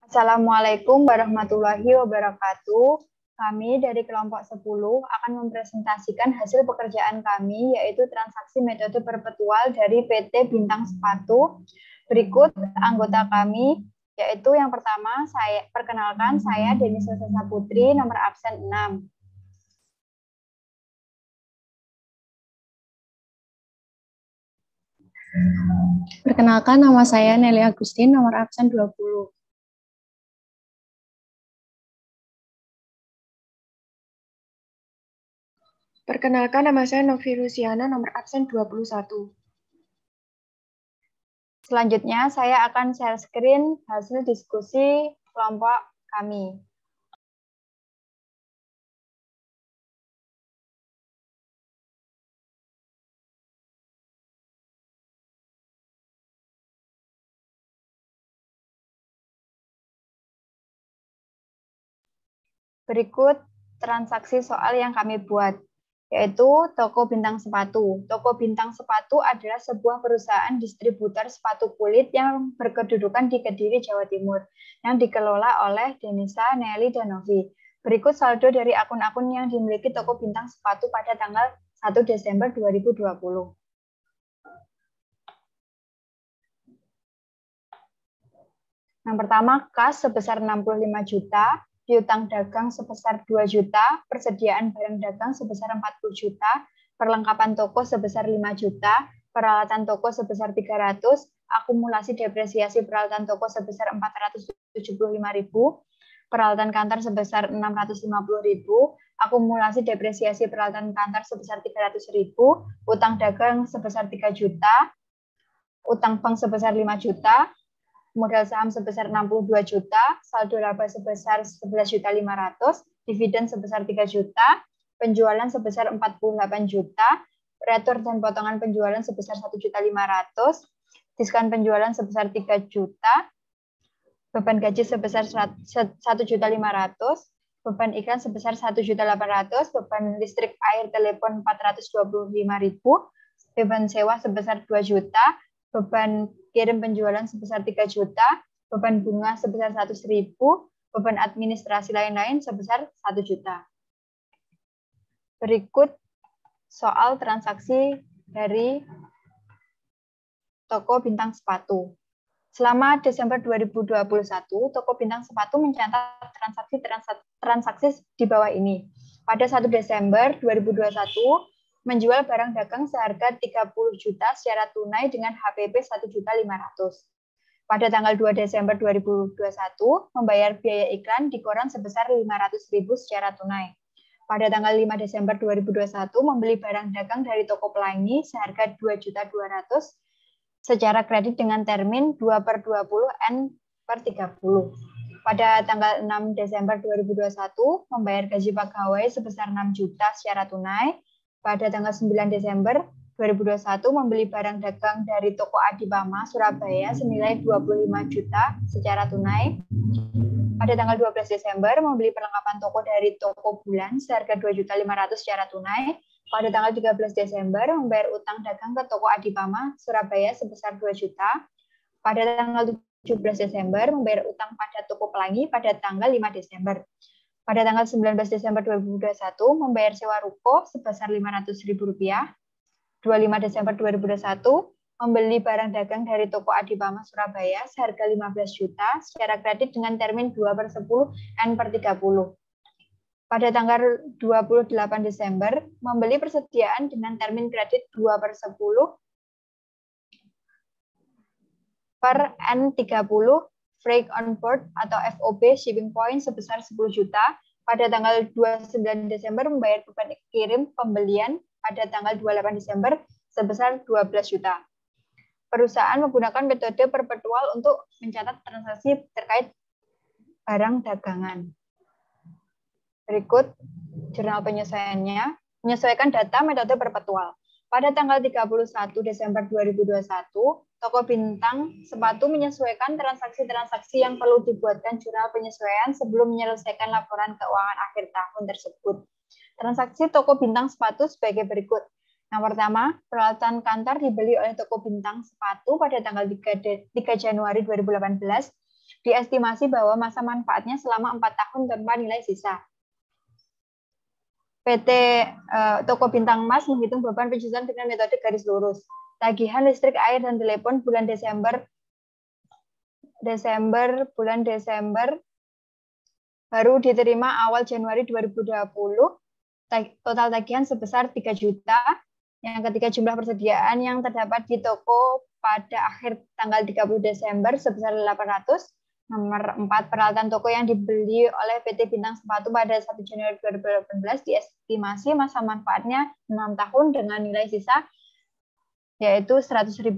Assalamualaikum warahmatullahi wabarakatuh. Kami dari kelompok 10 akan mempresentasikan hasil pekerjaan kami, yaitu transaksi metode perpetual dari PT Bintang Sepatu. Berikut anggota kami, yaitu yang pertama, perkenalkan saya Denisa Sasaputri, nomor absen 6. Perkenalkan, nama saya Nelly Agustin, nomor absen 20. Perkenalkan, nama saya Novi Luciana, nomor absen 21. Selanjutnya, saya akan share screen hasil diskusi kelompok kami. Berikut transaksi soal yang kami buat, yaitu Toko Bintang Sepatu. Toko Bintang Sepatu adalah sebuah perusahaan distributor sepatu kulit yang berkedudukan di Kediri, Jawa Timur, yang dikelola oleh Denisa, Nelly, dan Novi. Berikut saldo dari akun-akun yang dimiliki Toko Bintang Sepatu pada tanggal 1 Desember 2020. Yang pertama, kas sebesar 65 juta, piutang dagang sebesar 2 juta, persediaan barang dagang sebesar 40 juta, perlengkapan toko sebesar 5 juta, peralatan toko sebesar 300, akumulasi depresiasi peralatan toko sebesar 475.000, peralatan kantor sebesar 650.000, akumulasi depresiasi peralatan kantor sebesar 300.000, utang dagang sebesar 3 juta, utang bank sebesar 5 juta, modal saham sebesar 62 juta, saldo laba sebesar 11.500.000, dividen sebesar 3 juta, penjualan sebesar 48 juta, retur dan potongan penjualan sebesar 1.500.000, diskon penjualan sebesar 3 juta, beban gaji sebesar 1.500.000, beban iklan sebesar 1.800.000, beban listrik, air, telepon 425.000, beban sewa sebesar 2 juta, beban kirim penjualan sebesar 3 juta, beban bunga sebesar 100.000, beban administrasi lain-lain sebesar 1 juta. Berikut soal transaksi dari Toko Bintang Sepatu. Selama Desember 2021, Toko Bintang Sepatu mencatat transaksi di bawah ini. Pada 1 Desember 2021, menjual barang dagang seharga 30 juta secara tunai dengan HPP 1.500.000. Pada tanggal 2 Desember 2021, membayar biaya iklan di koran sebesar 500.000 secara tunai. Pada tanggal 5 Desember 2021, membeli barang dagang dari toko pelangi seharga 2.200.000 secara kredit dengan termin 2/20 N/30. Pada tanggal 6 Desember 2021, membayar gaji pegawai sebesar 6 juta secara tunai. Pada tanggal 9 Desember 2021, membeli barang dagang dari toko Adibama, Surabaya, senilai 25 juta secara tunai. Pada tanggal 12 Desember, membeli perlengkapan toko dari toko Bulan, seharga 2.500.000 secara tunai. Pada tanggal 13 Desember, membayar utang dagang ke toko Adibama, Surabaya, sebesar 2 juta. Pada tanggal 17 Desember, membayar utang pada toko Pelangi pada tanggal 5 Desember. Pada tanggal 19 Desember 2021, membayar sewa ruko sebesar Rp500.000. 25 Desember 2021, membeli barang dagang dari toko Adibama Surabaya seharga 15 juta secara kredit dengan termin 2/10 N/30. Pada tanggal 28 Desember, membeli persediaan dengan termin kredit 2/10 per N30 Freight on Board atau FOB shipping point sebesar 10 juta. Pada tanggal 29 Desember membayar beban kirim pembelian pada tanggal 28 Desember sebesar 12 juta. Perusahaan menggunakan metode perpetual untuk mencatat transaksi terkait barang dagangan. Berikut jurnal penyesuaiannya. Menyesuaikan data metode perpetual. Pada tanggal 31 Desember 2021, Toko Bintang Sepatu menyesuaikan transaksi-transaksi yang perlu dibuatkan jurnal penyesuaian sebelum menyelesaikan laporan keuangan akhir tahun tersebut. Transaksi Toko Bintang Sepatu sebagai berikut. Yang pertama, peralatan kantor dibeli oleh Toko Bintang Sepatu pada tanggal 3 Januari 2018 Diestimasi bahwa masa manfaatnya selama 4 tahun tanpa nilai sisa. PT Toko Bintang Mas menghitung beban penjualan dengan metode garis lurus. Tagihan listrik, air, dan telepon bulan Desember baru diterima awal Januari 2020. Total tagihan sebesar 3 juta. Yang ketiga, jumlah persediaan yang terdapat di toko pada akhir tanggal 30 Desember sebesar 800. Nomor 4, peralatan toko yang dibeli oleh PT Bintang Sepatu pada 1 Januari 2018 diestimasi masa manfaatnya 6 tahun dengan nilai sisa yaitu Rp100.000.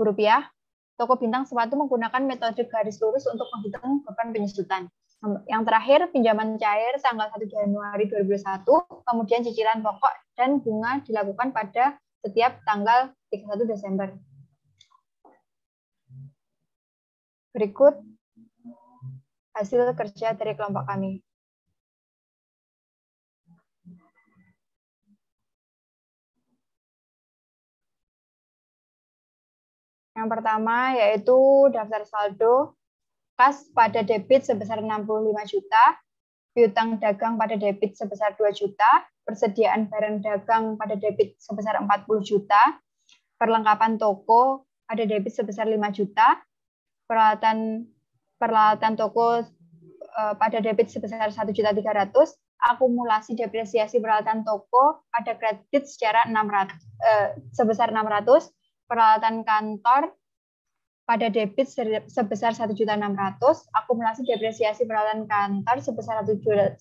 Toko Bintang Sepatu menggunakan metode garis lurus untuk menghitung beban penyusutan. Yang terakhir, pinjaman cair tanggal 1 Januari 2021, kemudian cicilan pokok dan bunga dilakukan pada setiap tanggal 31 Desember. Berikut hasil kerja dari kelompok kami. Yang pertama yaitu daftar saldo kas pada debit sebesar 65 juta, piutang dagang pada debit sebesar 2 juta, persediaan barang dagang pada debit sebesar 40 juta, perlengkapan toko pada debit sebesar 5 juta, peralatan toko pada debit sebesar 1.300.000, akumulasi depresiasi peralatan toko pada kredit secara sebesar 600, peralatan kantor pada debit sebesar 1.600.000, akumulasi depresiasi peralatan kantor sebesar 1.200.000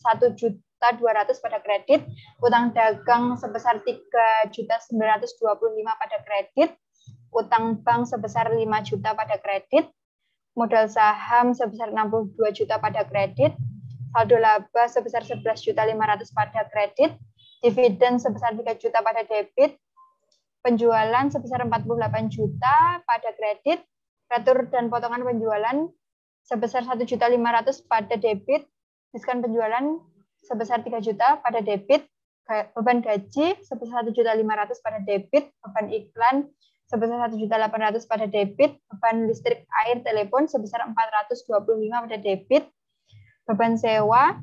pada kredit, utang dagang sebesar 3.925.000 pada kredit, utang bank sebesar 5 juta pada kredit, modal saham sebesar 62 juta pada kredit, saldo laba sebesar 11.500.000 pada kredit, dividen sebesar 3 juta pada debit, penjualan sebesar 48 juta pada kredit, retur dan potongan penjualan sebesar 1.500.000 pada debit, diskon penjualan sebesar 3 juta pada debit, beban gaji sebesar 1.500.000 pada debit, beban iklan sebesar 1.800.000 pada debit, beban listrik, air, telepon sebesar 425 pada debit, beban sewa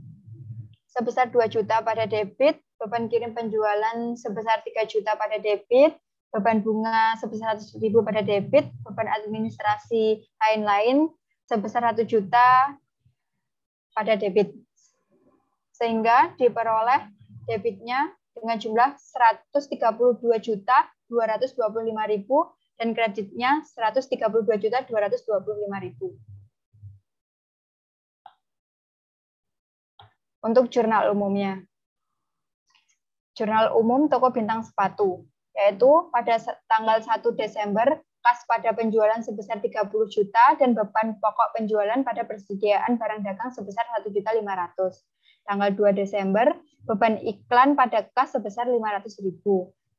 sebesar 2 juta pada debit, beban kirim penjualan sebesar 3 juta pada debit, beban bunga sebesar 100.000 pada debit, beban administrasi lain-lain sebesar 1 juta pada debit. Sehingga diperoleh debitnya dengan jumlah 132.225.000 dan kreditnya 132.225.000. Untuk jurnal umumnya. Jurnal umum Toko Bintang Sepatu, yaitu pada tanggal 1 Desember, kas pada penjualan sebesar 30 juta dan beban pokok penjualan pada persediaan barang dagang sebesar 1.500.000. Tanggal 2 Desember, beban iklan pada kas sebesar 500.000.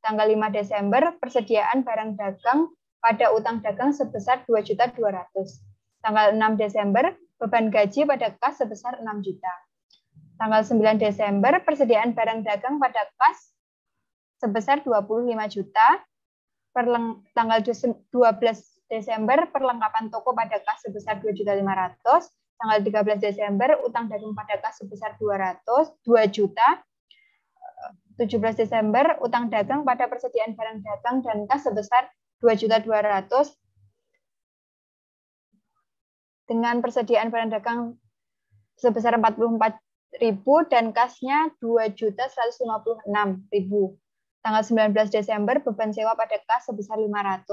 Tanggal 5 Desember, persediaan barang dagang pada utang dagang sebesar 2.200.000. Tanggal 6 Desember, beban gaji pada kas sebesar 6 juta. Tanggal 9 Desember, persediaan barang dagang pada kas sebesar 25 juta. Tanggal 12 Desember, perlengkapan toko pada kas sebesar 2.500.000. Tanggal 13 Desember, utang dagang pada kas sebesar 2 juta. 17 Desember, utang dagang pada persediaan barang dagang dan kas sebesar 2.200.000 dengan persediaan barang dagang sebesar 44.000 dan kasnya 2.156.000. Tanggal 19 Desember, beban sewa pada kas sebesar 500.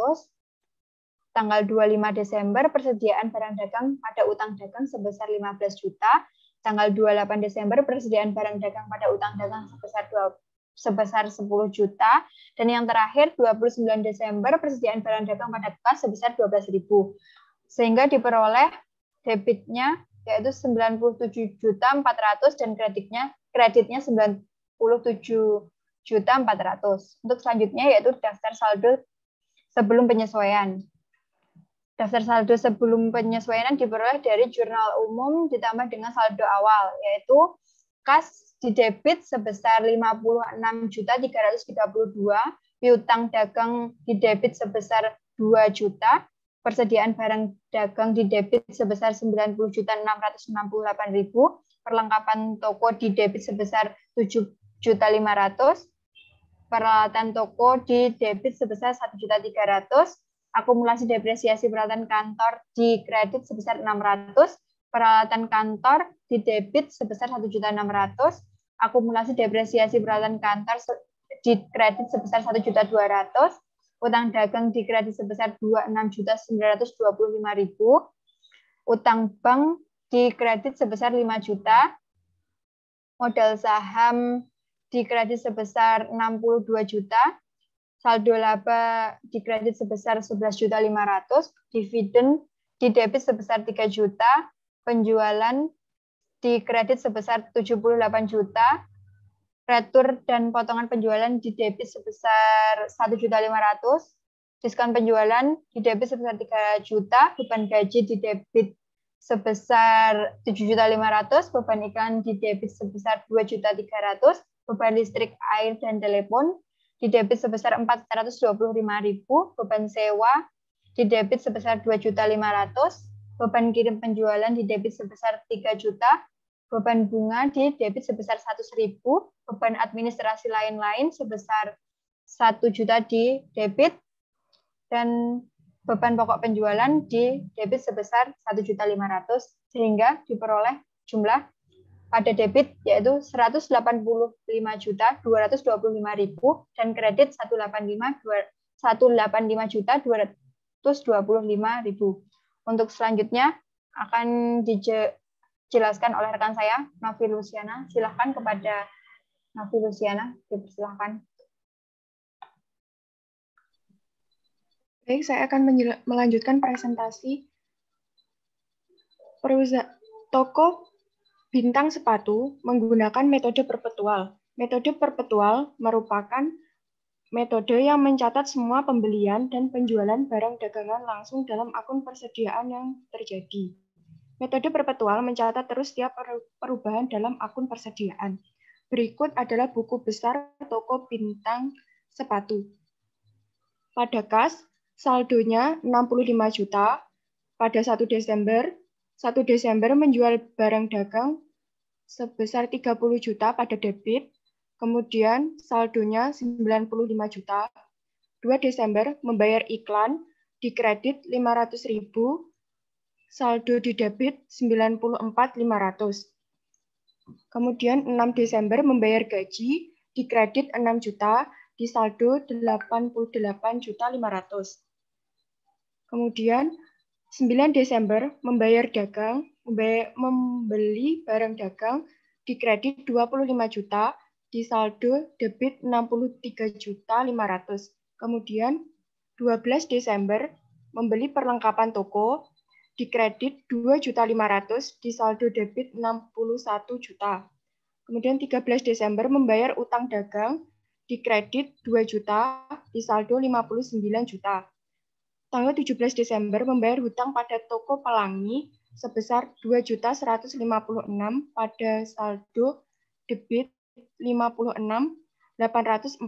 Tanggal 25 Desember, persediaan barang dagang pada utang dagang sebesar 15 juta. Tanggal 28 Desember, persediaan barang dagang pada utang dagang sebesar 10 juta. Dan yang terakhir, 29 Desember, persediaan barang dagang pada kas sebesar 12.000. Sehingga diperoleh debitnya yaitu 97.400.000 dan kreditnya 97.400.000. Untuk selanjutnya yaitu daftar saldo sebelum penyesuaian. Daftar saldo sebelum penyesuaian diperoleh dari jurnal umum ditambah dengan saldo awal, yaitu kas di debit sebesar 56.332, piutang dagang di debit sebesar 2 juta, persediaan barang dagang di debit sebesar 90.668.000, perlengkapan toko di debit sebesar 7.500.000, peralatan toko di debit sebesar 1.300.000, akumulasi depresiasi peralatan kantor di kredit sebesar 600, peralatan kantor di debit sebesar 1.600.000, akumulasi depresiasi peralatan kantor di kredit sebesar 1.200.000, utang dagang di kredit sebesar 26.925.000, utang bank di kredit sebesar 5 juta, modal saham di kredit sebesar 62 juta, saldo laba di kredit sebesar 11.500.000, dividen di debit sebesar 3 juta, penjualan di kredit sebesar 78 juta, retur dan potongan penjualan di debit sebesar 1.500.000, diskon penjualan di debit sebesar 3 juta, beban gaji di debit sebesar 7.500.000, beban iklan di debit sebesar 2.300.000, beban listrik, air, dan telepon di debit sebesar 425.000, beban sewa di debit sebesar 2.500.000, beban kirim penjualan di debit sebesar 3 juta, beban bunga di debit sebesar 100.000, beban administrasi lain-lain sebesar 1 juta di debit, dan beban pokok penjualan di debit sebesar 1.500.000, sehingga diperoleh jumlah pada debit yaitu 185.225.000 dan kredit 185.225.000. Untuk selanjutnya akan dijelaskan oleh rekan saya, Novi Luciana. Silahkan kepada Novi Luciana, dipersilahkan. Baik, saya akan melanjutkan presentasi toko bintang sepatu menggunakan metode perpetual. Metode perpetual merupakan metode yang mencatat semua pembelian dan penjualan barang dagangan langsung dalam akun persediaan yang terjadi. Metode perpetual mencatat terus setiap perubahan dalam akun persediaan. Berikut adalah buku besar toko bintang sepatu. Pada kas, saldonya 65 juta pada 1 Desember. 1 Desember menjual barang dagang sebesar 30 juta pada debit, kemudian saldonya 95 juta. 2 Desember membayar iklan di kredit 500.000, saldo di debit 94.500. Kemudian 6 Desember membayar gaji di kredit 6 juta, di saldo 88.500. Kemudian 9 Desember membayar dagang, membeli barang dagang di kredit 25 juta, di saldo debit 63.500. Kemudian 12 Desember membeli perlengkapan toko di kredit 2.500.000, di saldo debit 61 juta. Kemudian 13 Desember membayar utang dagang di kredit 2 juta, di saldo 59 juta. Tanggal 17 Desember membayar hutang pada toko Pelangi sebesar 2.156 pada saldo debit 56.844.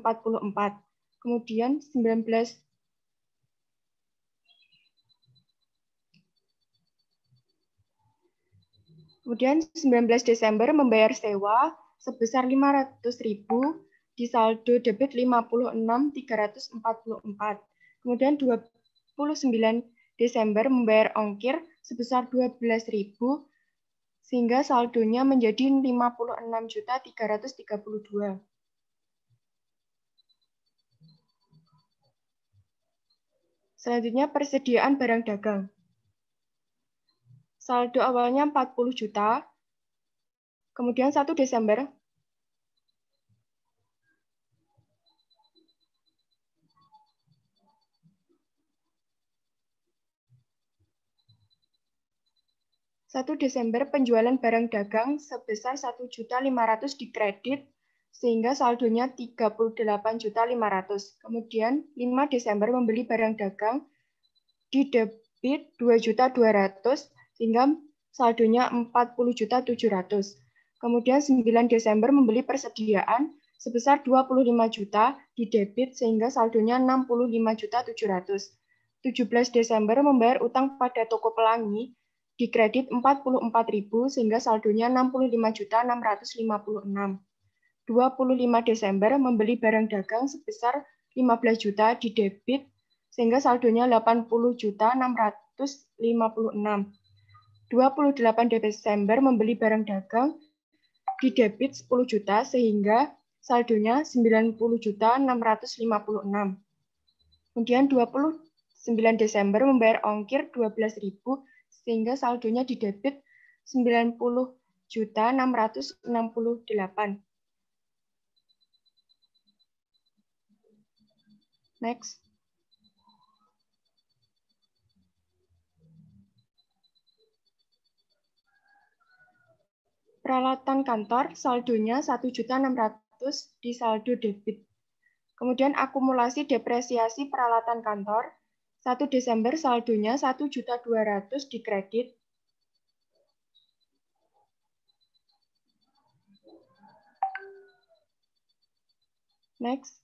Kemudian 19 Desember membayar sewa sebesar 500.000 di saldo debit 56.344. Kemudian 29 Desember membayar ongkir sebesar 12.000 sehingga saldonya menjadi 56.332. Selanjutnya persediaan barang dagang. Saldo awalnya 40 juta. Kemudian 1 Desember 1 Desember penjualan barang dagang sebesar 1.500.000 di kredit sehingga saldonya 38.500. Kemudian 5 Desember membeli barang dagang di debit 2.200.000 sehingga saldonya 40.700. Kemudian 9 Desember membeli persediaan sebesar 25 juta di debit sehingga saldonya 65.700. 17 Desember membayar utang pada toko pelangi dikredit 44.000 sehingga saldonya 65.656. 25 Desember membeli barang dagang sebesar 15 juta di debit sehingga saldonya 80.656. 28 Desember membeli barang dagang di debit 10 juta sehingga saldonya 90.656. Kemudian 29 Desember membayar ongkir 12.000 sehingga saldonya di debit 90.668. Next. Peralatan kantor saldonya 1.600.000 di saldo debit. Kemudian akumulasi depresiasi peralatan kantor 1 Desember saldonya 1.200.000 di kredit. Next.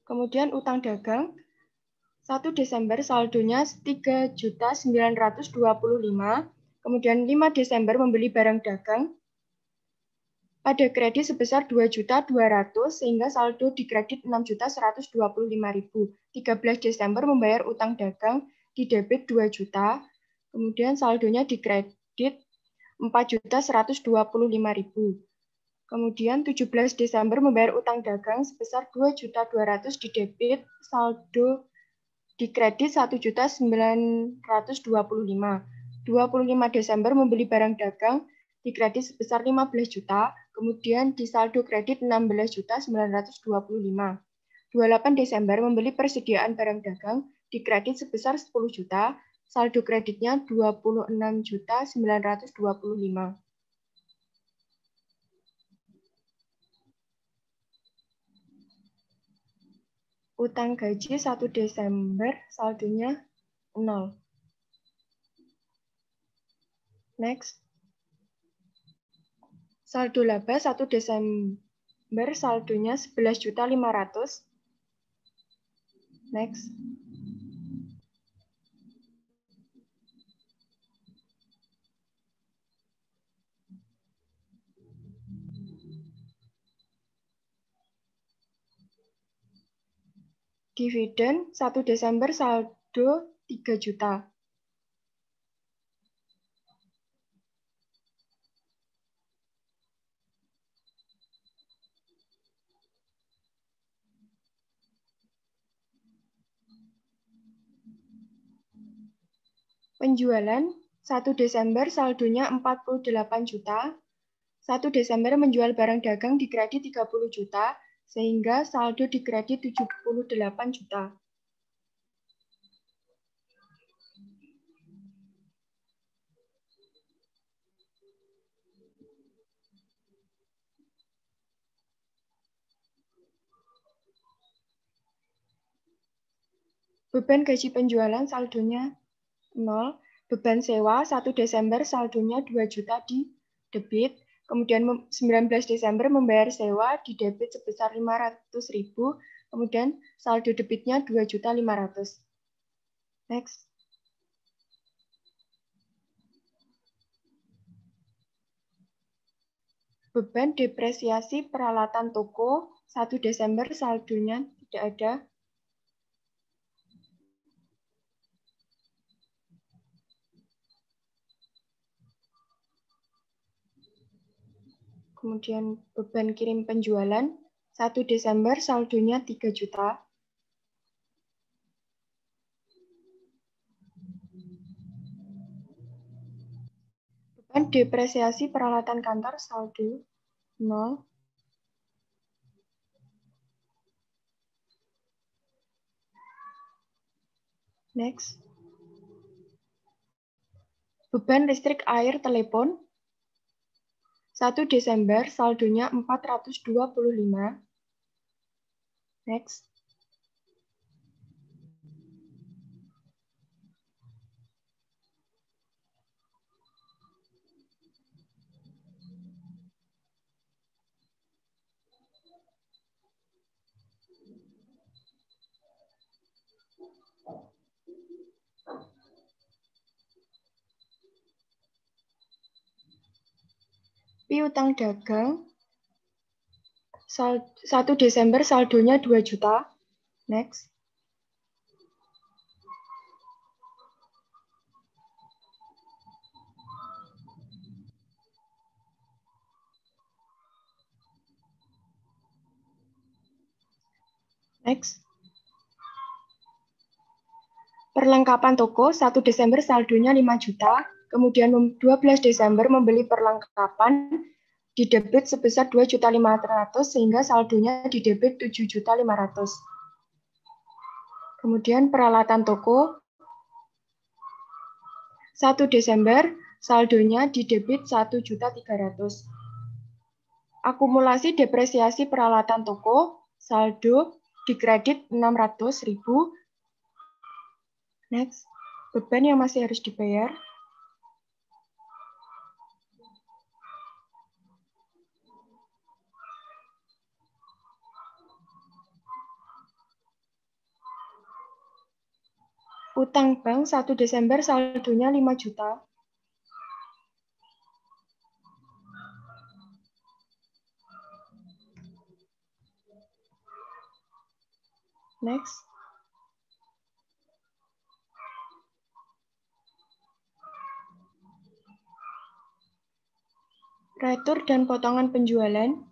Kemudian utang dagang 1 Desember saldonya 3.925. Kemudian 5 Desember membeli barang dagang pada kredit sebesar 2.200.000 sehingga saldo di kredit 6.125.000. 13 Desember membayar utang dagang di debit 2 juta. Kemudian saldonya di kredit 4.125.000. Kemudian 17 Desember membayar utang dagang sebesar 2.200.000 di debit, saldo di kredit 1.925.000. 25 Desember membeli barang dagang di kredit sebesar 15 juta, kemudian di saldo kredit 16.925. 28 Desember membeli persediaan barang dagang di kredit sebesar 10 juta, saldo kreditnya 26.925. Utang gaji 1 Desember saldonya 0. Next. Saldo laba 1 Desember saldonya 11.500.000. Next. Dividen 1 Desember saldo 3 juta. Penjualan 1 Desember saldonya 48 juta. 1 Desember menjual barang dagang di kredit 30 juta, sehingga saldo di kredit 78 juta. Beban gaji penjualan saldonya 0. Beban sewa 1 Desember saldonya 2 juta di debit. Kemudian 19 Desember membayar sewa di debit sebesar 500.000. Kemudian saldo debitnya 2.500.000. Next. Beban depresiasi peralatan toko 1 Desember saldonya tidak ada. Kemudian beban kirim penjualan 1 Desember saldonya 3 juta. Beban depresiasi peralatan kantor saldo 0. Next. Beban listrik air telepon 1 Desember saldonya 425. Next. Piutang dagang 1 Desember saldonya 2 juta. Next. Next. Perlengkapan toko 1 Desember saldonya 5 juta. Kemudian 12 Desember membeli perlengkapan di debit sebesar 2.500.000 sehingga saldonya di debit 7.500.000. Kemudian peralatan toko 1 Desember saldonya di debit 1.300.000. Akumulasi depresiasi peralatan toko saldo di kredit 600.000. Next, beban yang masih harus dibayar. Utang bank 1 Desember saldonya 5 juta. Next. Retur dan potongan penjualan.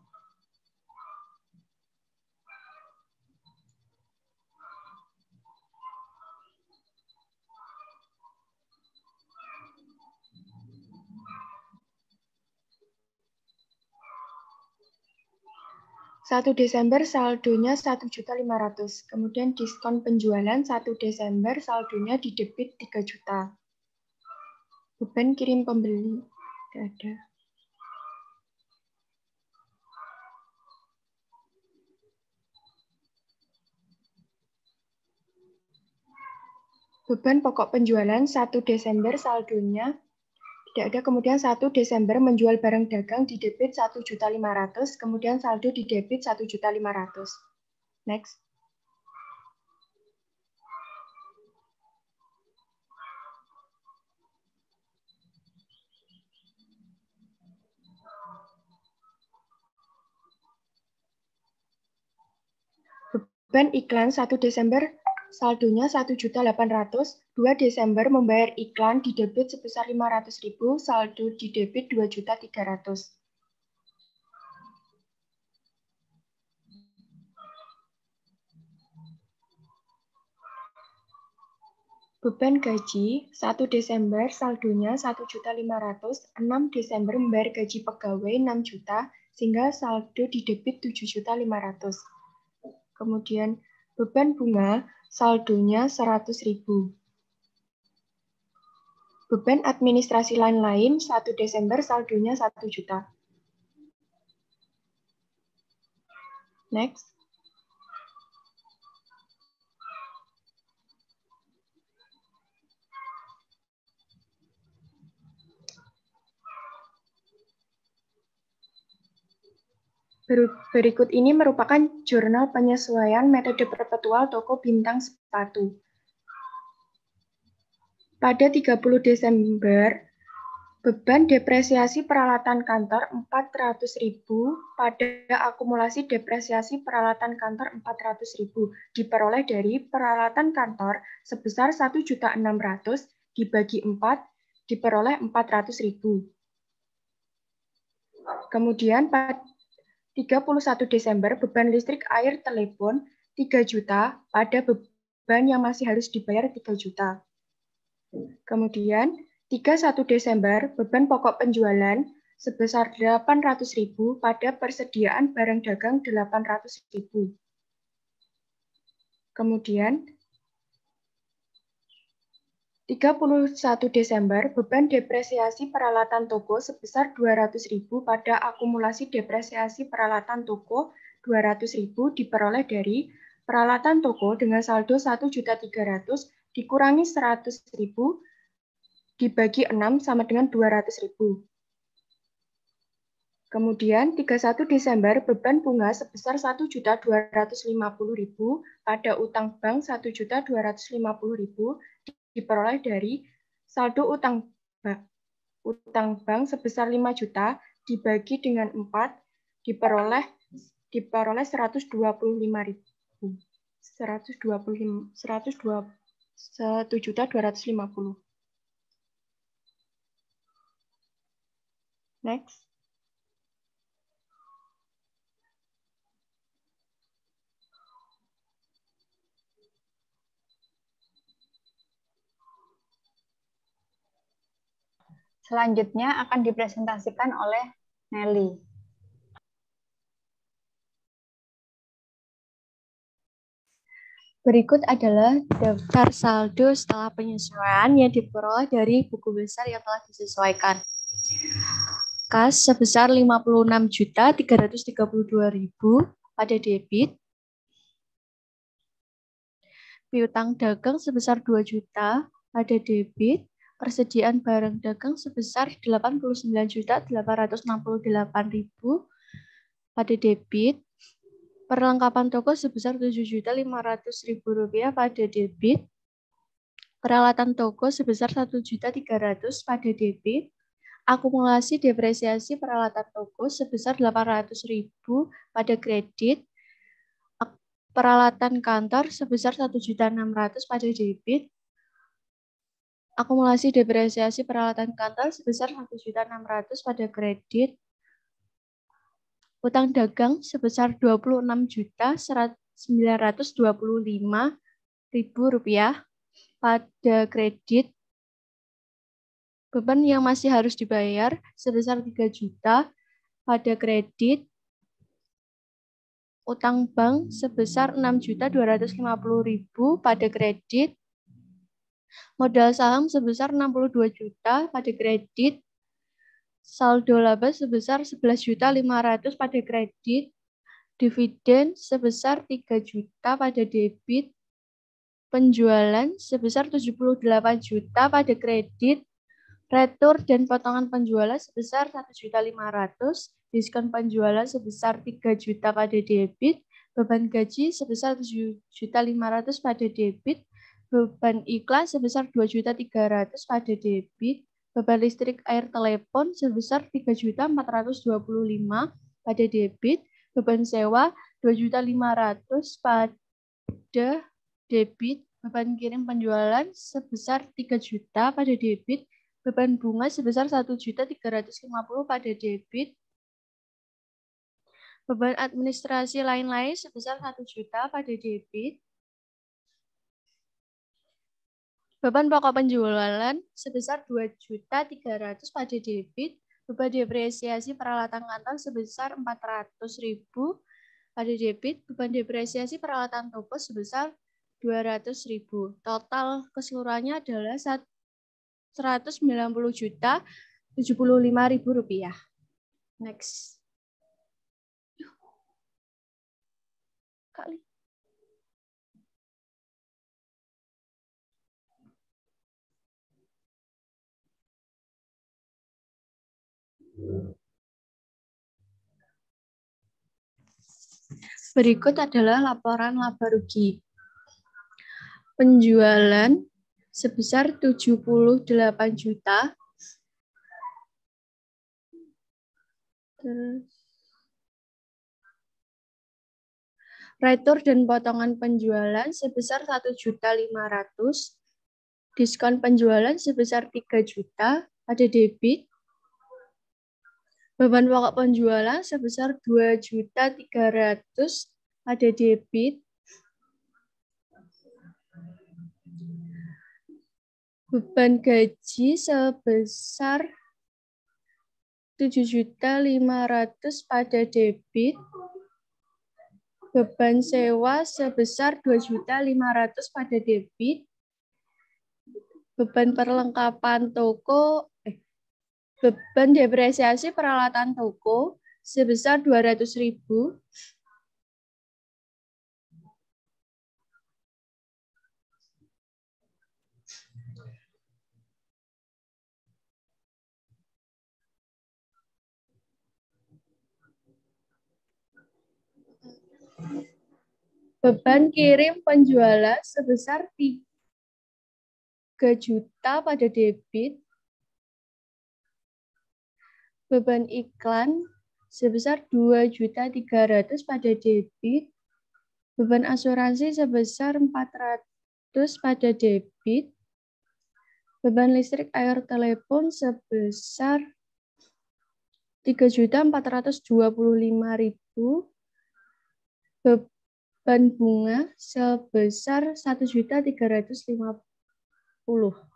Satu Desember saldonya 1.500.000. Kemudian diskon penjualan 1 Desember saldonya di debit 3 juta. Beban kirim pembeli. Tidak ada. Beban pokok penjualan 1 Desember saldonya tidak ada. Kemudian 1 Desember menjual barang dagang di debit 1.500.000, kemudian saldo di debit 1.500.000. Next. Beban iklan 1 Desember saldonya 1.800.000, 2 Desember membayar iklan di debit sebesar 500.000, saldo di debit 2.300.000. Beban gaji 1 Desember saldonya 1.500.000, 6 Desember membayar gaji pegawai 6 juta, sehingga saldo di debit 7.500.000. Kemudian beban bunga saldonya 100.000. Beban administrasi lain-lain 1 Desember saldonya 1 juta. Next. Berikut ini merupakan jurnal penyesuaian metode perpetual toko bintang sepatu. Pada 30 Desember, beban depresiasi peralatan kantor 400.000 pada akumulasi depresiasi peralatan kantor 400.000 diperoleh dari peralatan kantor sebesar 1.600.000 dibagi 4 diperoleh 400.000. Kemudian pada 31 Desember, beban listrik, air, telepon 3 juta pada beban yang masih harus dibayar 3 juta. Kemudian 31 Desember, beban pokok penjualan sebesar 800.000 pada persediaan barang dagang 800.000. Kemudian 31 Desember, beban depresiasi peralatan toko sebesar 200.000 pada akumulasi depresiasi peralatan toko 200.000 diperoleh dari peralatan toko dengan saldo 1.300.000 dikurangi 100.000 dibagi 6 sama dengan 200.000. Kemudian 31 Desember, beban bunga sebesar 1.250.000 pada utang bank 1.250.000 diperoleh dari saldo utang bank sebesar 5 juta dibagi dengan 4 diperoleh 1.250.000. 1.250.000. Next. Selanjutnya akan dipresentasikan oleh Nelly. Berikut adalah daftar saldo setelah penyesuaian yang diperoleh dari buku besar yang telah disesuaikan. Kas sebesar 56.332.000 pada debit. Piutang dagang sebesar 2 juta pada debit. Persediaan barang dagang sebesar 89.868.000 pada debit. Perlengkapan toko sebesar 7.500.000 rupiah pada debit. Peralatan toko sebesar 1.300.000 pada debit. Akumulasi depresiasi peralatan toko sebesar 800.000 pada kredit. Peralatan kantor sebesar 1.600.000 pada debit. Akumulasi depresiasi peralatan kantor sebesar 1.600.000 pada kredit. Utang dagang sebesar 26.925.000 rupiah pada kredit. Beban yang masih harus dibayar sebesar 3 juta pada kredit. Utang bank sebesar 6.250.000 pada kredit. Modal saham sebesar 62 juta pada kredit. Saldo laba sebesar 11.500.000 pada kredit. Dividen sebesar 3 juta pada debit. Penjualan sebesar 78 juta pada kredit. Retur dan potongan penjualan sebesar 1.500.000. Diskon penjualan sebesar 3 juta pada debit. Beban gaji sebesar 7.500.000 pada debit. Beban iklan sebesar 2.300.000 pada debit. Beban listrik air telepon sebesar 3.425.000 pada debit. Beban sewa 2.500.000 pada debit. Beban kirim penjualan sebesar 3 juta pada debit. Beban bunga sebesar 1.350.000 pada debit. Beban administrasi lain-lain sebesar 1 juta pada debit. Beban pokok penjualan sebesar 2.300.000 pada debit. Beban depresiasi peralatan kantor sebesar 400.000 pada debit. Beban depresiasi peralatan toko sebesar 200.000. Total keseluruhannya adalah 190.075.000 rupiah. Next. Kali. Berikut adalah laporan laba rugi. Penjualan sebesar 78 juta. Retur dan potongan penjualan sebesar 1.500.000. Diskon penjualan sebesar 3 juta pada debit. Beban pokok penjualan sebesar 2.300.000 pada debit. Beban gaji sebesar 7.500.000 pada debit. Beban sewa sebesar 2.500.000 pada debit. Beban perlengkapan toko beban depresiasi peralatan toko sebesar 200.000. Beban kirim penjualan sebesar 3 juta pada debit. Beban iklan sebesar 2.300.000 pada debit. Beban asuransi sebesar 400 pada debit. Beban listrik air telepon sebesar 3.425.000. Beban bunga sebesar 1.350.000.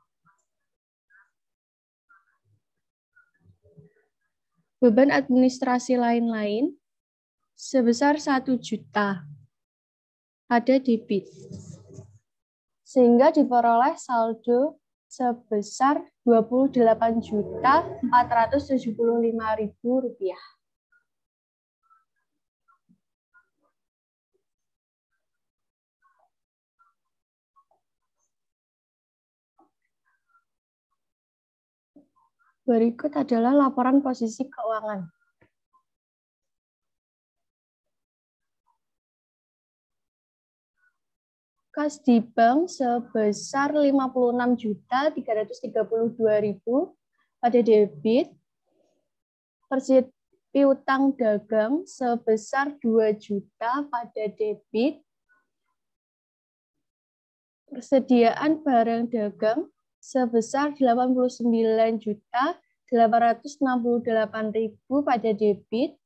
Beban administrasi lain-lain sebesar 1 juta pada debit. Sehingga diperoleh saldo sebesar Rp28.475.000. Berikut adalah laporan posisi keuangan. Kas di bank sebesar 56.332.000 pada debit. Persipi utang dagang sebesar 2 juta pada debit. Persediaan barang dagang sebesar 89.868.000 pada debit.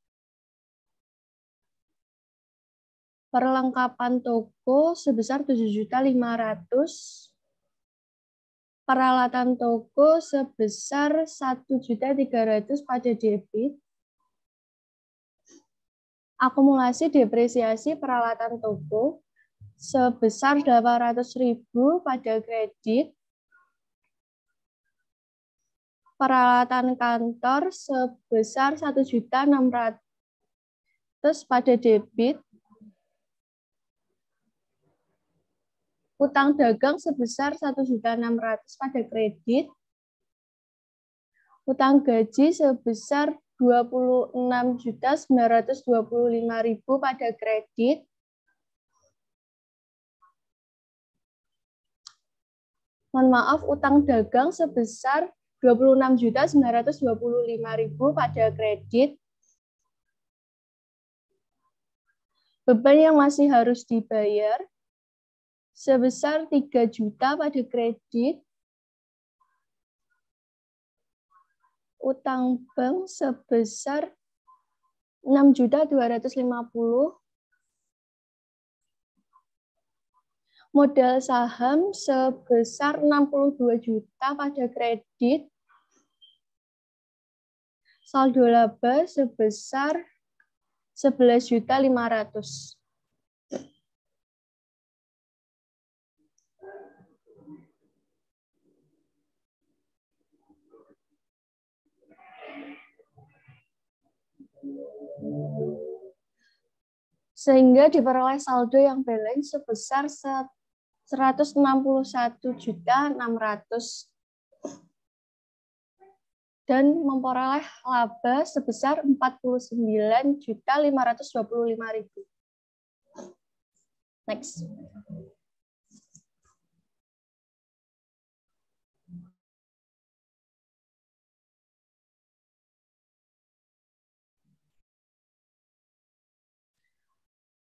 Perlengkapan toko sebesar 7.500.000. Peralatan toko sebesar 1.300.000 pada debit. Akumulasi depresiasi peralatan toko sebesar 800.000 pada kredit. Peralatan kantor sebesar 1.600.000 pada debit. Utang dagang sebesar 1.600.000 pada kredit. Utang gaji sebesar 26.925.000 pada kredit. Mohon maaf, utang dagang sebesar 26.925.000 pada kredit. Beban yang masih harus dibayar sebesar 3 juta pada kredit. Utang bank sebesar 6.250.000. Modal saham sebesar 62 juta pada kredit. Saldo laba sebesar 11.500.000. Sehingga diperoleh saldo yang balance sebesar 161.600.000 dan memperoleh laba sebesar 49.525.000. Next.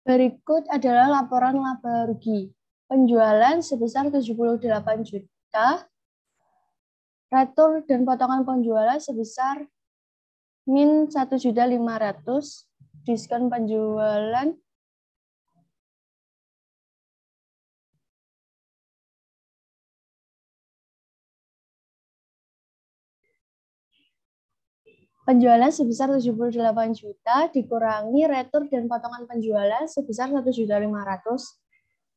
Berikut adalah laporan laba rugi. Penjualan sebesar 78 juta. Retur dan potongan penjualan sebesar min 1.500.000. Diskon penjualan sebesar 78 juta dikurangi retur dan potongan penjualan sebesar 1.500.000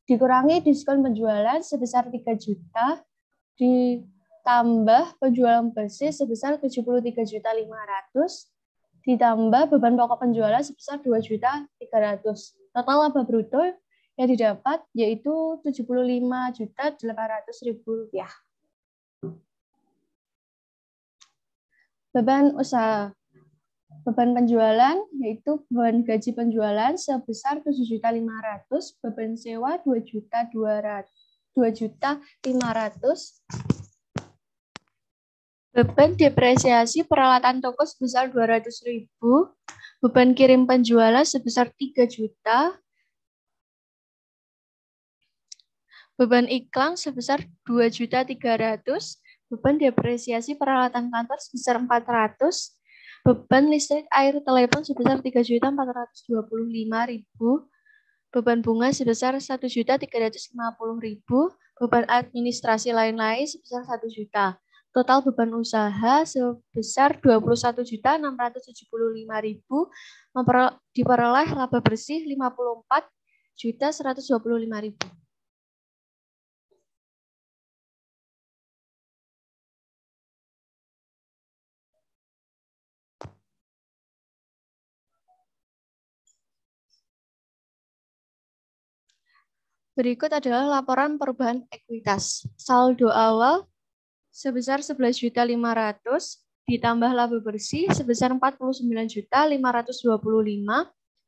dikurangi diskon penjualan sebesar 3 juta ditambah penjualan bersih sebesar 73.500.000 ditambah beban pokok penjualan sebesar 2.300.000. Total laba bruto yang didapat yaitu 75.800.000 rupiah. Beban usaha. Beban penjualan yaitu beban gaji penjualan sebesar 7.500.000, beban sewa 2.500.000, Beban depresiasi peralatan toko sebesar 200.000, beban kirim penjualan sebesar 3 juta, beban iklan sebesar 2.300.000, beban depresiasi peralatan kantor sebesar 400, beban listrik air telepon sebesar 3.425.000, beban bunga sebesar 1.350.000, beban administrasi lain-lain sebesar 1 juta. Total beban usaha sebesar 21.675.000, diperoleh laba bersih 54.125.000. Berikut adalah laporan perubahan ekuitas. Saldo awal sebesar 11.500.000 ditambah laba bersih sebesar 49.525.000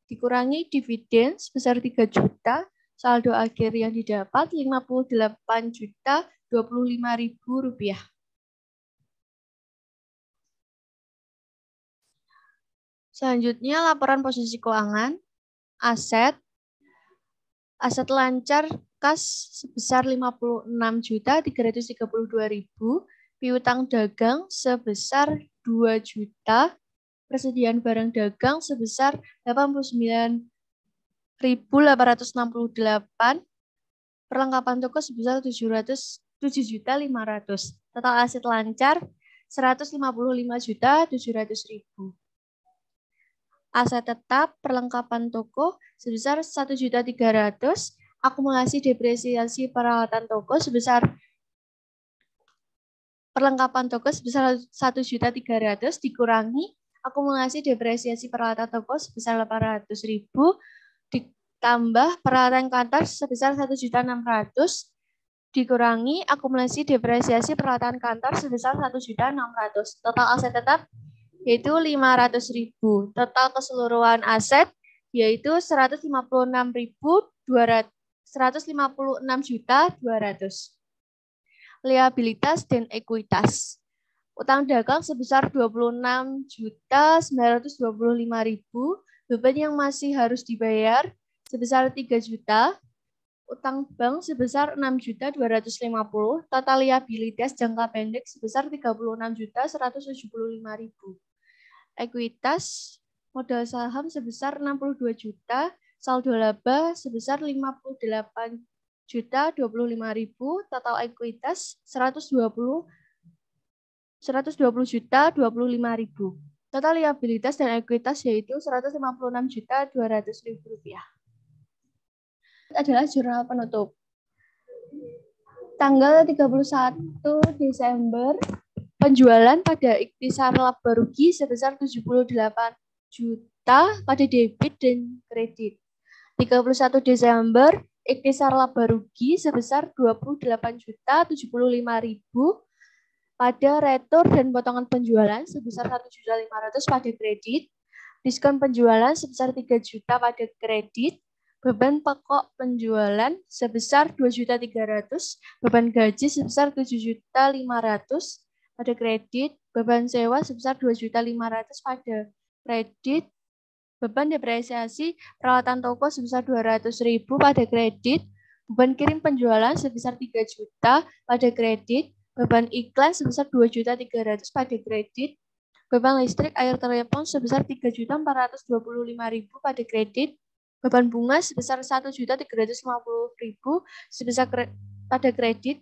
dikurangi dividen sebesar 3 juta, saldo akhir yang didapat 58.025.000 rupiah. Selanjutnya laporan posisi keuangan, aset lancar kas sebesar 56.332.000, piutang dagang sebesar 2 juta, persediaan barang dagang sebesar 89.868, perlengkapan toko sebesar 7.500.000, total aset lancar 155.700.000. Aset tetap perlengkapan toko sebesar 1.300.000, akumulasi depresiasi peralatan toko sebesar perlengkapan toko sebesar 1.300.000 dikurangi akumulasi depresiasi peralatan toko sebesar 800.000 ditambah peralatan kantor sebesar 1.600.000 dikurangi akumulasi depresiasi peralatan kantor sebesar 1.600.000. Total aset tetap yaitu 500.000. Total keseluruhan aset yaitu 156.200. Liabilitas dan ekuitas. Utang dagang sebesar 26.925.000, beban yang masih harus dibayar sebesar 3 juta. Utang bank sebesar 6.250.000, total liabilitas jangka pendek sebesar 36.175.000. Ekuitas modal saham sebesar 62 juta, saldo laba sebesar 58.025.000, total ekuitas 120.025.000. Total liabilitas dan ekuitas yaitu 156.200.000 rupiah. Adalah jurnal penutup. Tanggal 31 Desember penjualan pada ikhtisar laba rugi sebesar 78 juta pada debit dan kredit. 31 Desember ikhtisar laba rugi sebesar 28.075.000 pada retur dan potongan penjualan sebesar 1.500.000 pada kredit. Diskon penjualan sebesar 3 juta pada kredit. Beban pokok penjualan sebesar 2.300.000, beban gaji sebesar 7.500.000 pada kredit, beban sewa sebesar 2.500.000 pada kredit, beban depresiasi peralatan toko sebesar 200.000 pada kredit, beban kirim penjualan sebesar 3 juta pada kredit, beban iklan sebesar 2.300.000 pada kredit, beban listrik air telepon sebesar 3.425.000 pada kredit, beban bunga sebesar 1.350.000 sebesar pada kredit,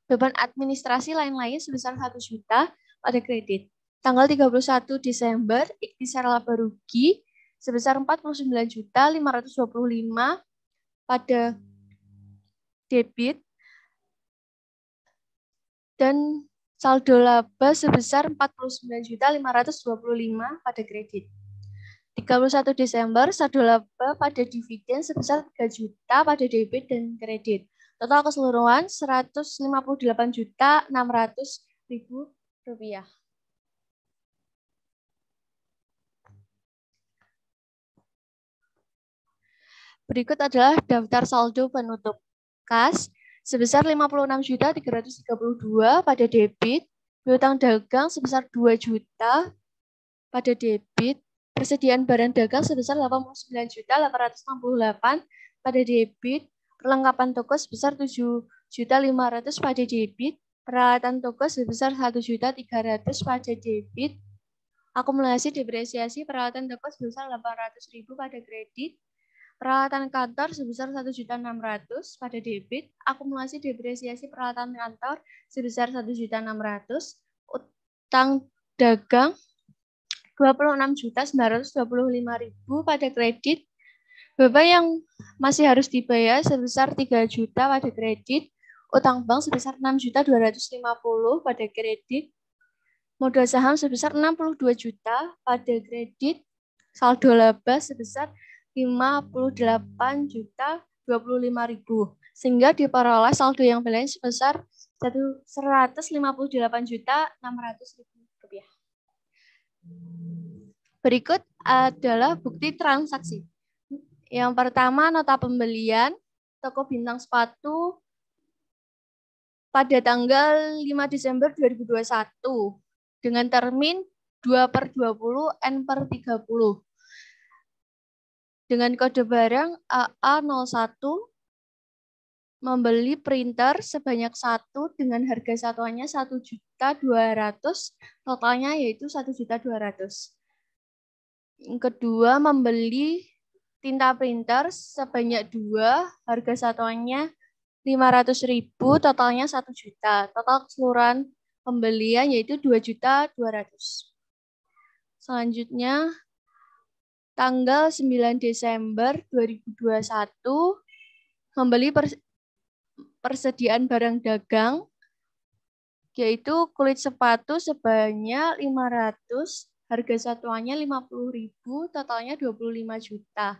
beban administrasi lain-lain sebesar 1 juta pada kredit. Tanggal 31 Desember, ikhtisar laba rugi sebesar 49.525 pada debit dan saldo laba sebesar 49.525 pada kredit. 31 Desember, saldo laba pada dividen sebesar 3 juta pada debit dan kredit. Total keseluruhan 158.600.000 rupiah. Berikut adalah daftar saldo penutup. Kas sebesar 56.332 pada debit, Piutang dagang sebesar 2 juta pada debit. Persediaan barang dagang sebesar 89.868 pada debit. Perlengkapan toko sebesar 7.500.000 pada debit. Peralatan toko sebesar 1.300.000 pada debit. Akumulasi depresiasi peralatan toko sebesar 800.000 pada kredit. Peralatan kantor sebesar 1.600.000 pada debit. Akumulasi depresiasi peralatan kantor sebesar 1.600.000. Utang dagang 26.925.000 pada kredit. Beban yang masih harus dibayar sebesar 3 juta pada kredit. Utang bank sebesar 6.250.000 pada kredit. Modal saham sebesar 62 juta pada kredit. Saldo laba sebesar 58.025.000. Sehingga diperoleh saldo yang balance sebesar 158.600.000 rupiah. Berikut adalah bukti transaksi. Yang pertama, nota pembelian toko bintang sepatu pada tanggal 5 Desember 2021 dengan termin 2/20 N/30 dengan kode barang AA01 membeli printer sebanyak 1 dengan harga satuannya 1.200.000, totalnya yaitu 1.200.000. Yang kedua, membeli tinta printer sebanyak 2, harga satuannya 500.000, totalnya 1 juta. Total keseluruhan pembelian yaitu 2.200.000. Selanjutnya, tanggal 9 Desember 2021, membeli persediaan barang dagang, yaitu kulit sepatu sebanyak 500, harga satuannya 50.000, totalnya 25 juta.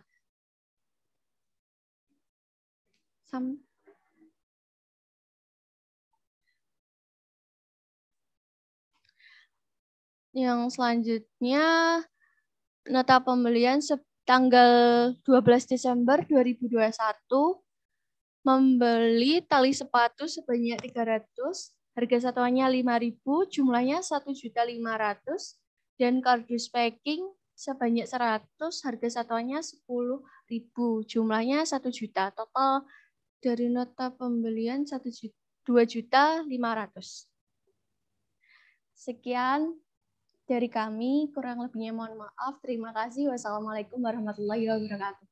Yang selanjutnya, nota pembelian tanggal 12 Desember 2021, membeli tali sepatu sebanyak 300, harga satuannya 5.000, jumlahnya 1.500.000, dan kardus packing sebanyak 100, harga satuannya 10.000, jumlahnya 1 juta. Total dari nota pembelian 2.500.000. Sekian dari kami, kurang lebihnya mohon maaf. Terima kasih. Wassalamualaikum warahmatullahi wabarakatuh.